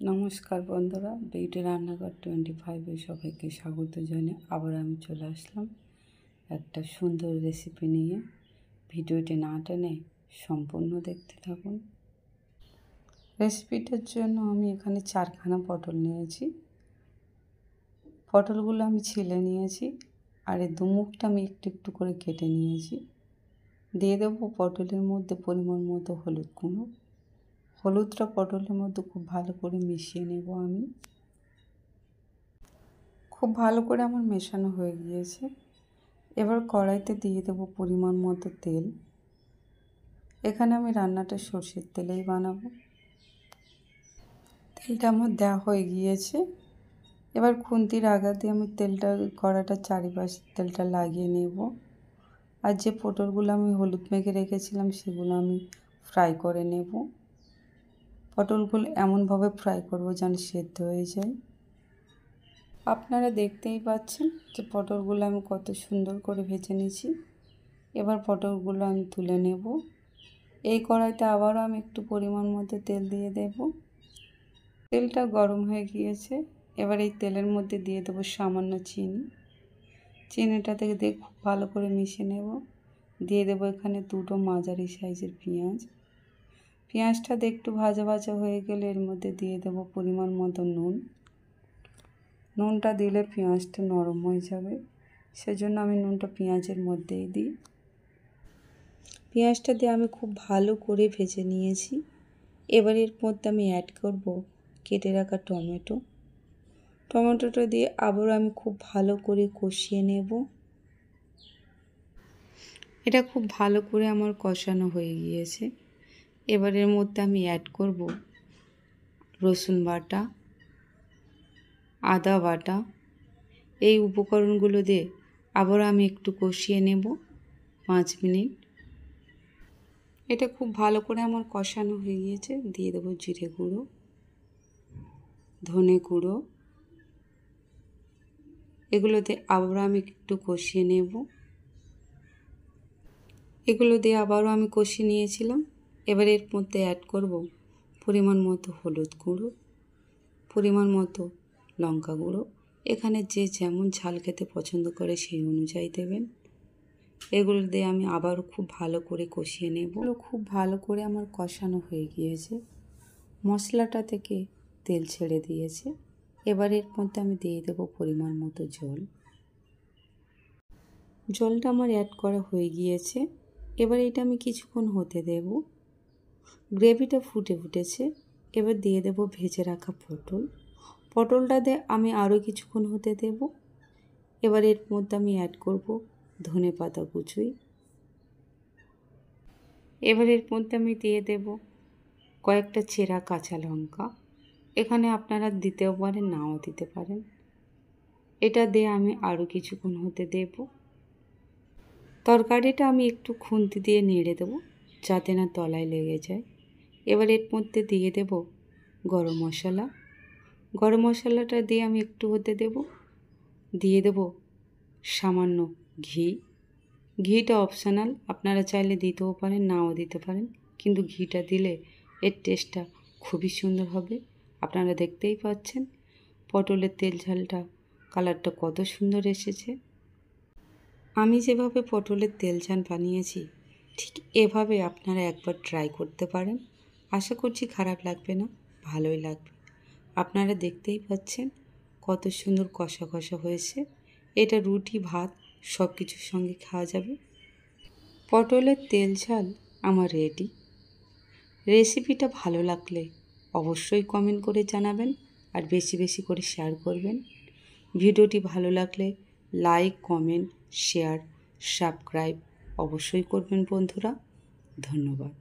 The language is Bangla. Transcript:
নমস্কার বন্ধুরা, বিউটি রান্নাঘর 25-এ সবাইকে স্বাগত জানিয়ে আবার আমি চলে আসলাম একটা সুন্দর রেসিপি নিয়ে। ভিডিওটি না টেনে সম্পূর্ণ দেখতে থাকুন। রেসিপিটার জন্য আমি এখানে 4খানা পটল নিয়েছি। পটলগুলো আমি ছিলে নিয়েছি, আর এই দুমুখটা আমি একটু একটু করে কেটে নিয়েছি। দিয়ে দেবো পটলের মধ্যে পরিমাণ মতো হলুদ গুঁড়ো। হলুদটা পটলের মধ্যে খুব ভালো করে মিশিয়ে নেব আমি। খুব ভালো করে আমার মেশানো হয়ে গিয়েছে। এবার কড়াইতে দিয়ে দেবো পরিমাণ মতো তেল। এখানে আমি রান্নাটা সরষের তেলেই বানাবো। তেলটা আমার দেওয়া হয়ে গিয়েছে। এবার খুন্তির আগা দিয়ে আমি তেলটা কড়াটা চারিপাশে তেলটা লাগিয়ে নেব। আর যে পটলগুলো আমি হলুদ মেখে রেখেছিলাম সেগুলো আমি ফ্রাই করে নেব। পটলগুলো এমনভাবে ফ্রাই করবো যেন সেদ্ধ হয়ে যায়। আপনারা দেখতেই পাচ্ছেন যে পটলগুলো আমি কত সুন্দর করে ভেজে নিয়েছি। এবার পটলগুলো আমি তুলে নেব। এই কড়াইতে আবারও আমি একটু পরিমাণ মতো তেল দিয়ে দেব। তেলটা গরম হয়ে গিয়েছে। এবার এই তেলের মধ্যে দিয়ে দেবো সামান্য চিনি। চিনিটা দিয়ে খুব ভালো করে মিশিয়ে নেব। দিয়ে দেবো এখানে দুটো মাঝারি সাইজের পেঁয়াজ। পেঁয়াজটা একটু ভাজা ভাজা হয়ে গেলে এর মধ্যে দিয়ে দেবো পরিমাণ মতো নুন। নুনটা দিলে পেঁয়াজটা নরম হয়ে যাবে, সেজন্য আমি নুনটা পেঁয়াজের মধ্যেই দিই। পেঁয়াজটা দিয়ে আমি খুব ভালো করে ভেজে নিয়েছি। এবার এর মধ্যে আমি অ্যাড করব কেটে রাখা টমেটো। টমেটোটা দিয়ে আবারও আমি খুব ভালো করে কষিয়ে নেব। এটা খুব ভালো করে আমার কষানো হয়ে গিয়েছে। এবার এর মধ্যে আমি অ্যাড করব রসুন বাটা, আদা বাটা। এই উপকরণগুলো দিয়ে আবারও আমি একটু কষিয়ে নেব 5 মিনিট। এটা খুব ভালো করে আমার কষানো হয়ে গিয়েছে। দিয়ে দেবো জিরে গুঁড়ো, ধনে গুঁড়ো। এগুলো দিয়ে আবারও আমি একটু কষিয়ে নেব। এগুলো দিয়ে আবারও আমি কষিয়ে নিয়েছিলাম। এবার এর মধ্যে অ্যাড করব পরিমাণ মতো হলুদ গুঁড়ো, পরিমাণ মতো লঙ্কা গুঁড়ো। এখানে যে যেমন ঝাল খেতে পছন্দ করে সেই অনুযায়ী দেবেন। এগুলো দিয়ে আমি আবারও খুব ভালো করে কষিয়ে নেব। খুব ভালো করে আমার কষানো হয়ে গিয়েছে। মশলাটা থেকে তেল ছেড়ে দিয়েছে। এবার এর মধ্যে আমি দিয়ে দেবো পরিমাণ মতো জল। জলটা আমার অ্যাড করা হয়ে গিয়েছে। এবার এটা আমি কিছুক্ষণ হতে দেব। গ্রেভিটা ফুটে উঠেছে। এবার দিয়ে দেব ভেজে রাখা পটল। পটলটা দিয়ে আমি আরও কিছুক্ষণ হতে দেব। এবার এর মধ্যে আমি অ্যাড করব ধনেপাতা কুচি। এবার এর মধ্যে আমি দিয়ে দেব কয়েকটা চেরা কাঁচা লঙ্কা। এখানে আপনারা দিতেও পারেন, নাও দিতে পারেন। এটা দিয়ে আমি আরও কিছুক্ষণ হতে দেব। তরকারিটা আমি একটু খুন্তি দিয়ে নেড়ে দেবো যাতে না তলায় লেগে যায়। এবার এর মধ্যে দিয়ে দেব গরম মশলা। গরম মশলাটা দিয়ে আমি একটু হতে দেব। দিয়ে দেব সামান্য ঘি। ঘিটা অপশনাল, আপনারা চাইলে দিতেও পারেন, নাও দিতে পারেন, কিন্তু ঘিটা দিলে এর টেস্টটা খুবই সুন্দর হবে। আপনারা দেখতেই পাচ্ছেন পটলের তেল ঝালটা কালারটা কত সুন্দর এসেছে। আমি যেভাবে পটলের তেল ঝাল বানিয়েছি ঠিক এভাবে আপনারা একবার ট্রাই করতে পারেন। আশা করছি খারাপ লাগবে না, ভালোই লাগবে। আপনারা দেখতেই পাচ্ছেন কত সুন্দর কষা কষা হয়েছে। এটা রুটি ভাত সব কিছুর সঙ্গে খাওয়া যাবে। পটলের তেল ঝাল আমার রেডি। রেসিপিটা ভালো লাগলে অবশ্যই কমেন্ট করে জানাবেন, আর বেশি বেশি করে শেয়ার করবেন। ভিডিওটি ভালো লাগলে লাইক, কমেন্ট, শেয়ার, সাবস্ক্রাইব অবশ্যই করবেন বন্ধুরা। ধন্যবাদ।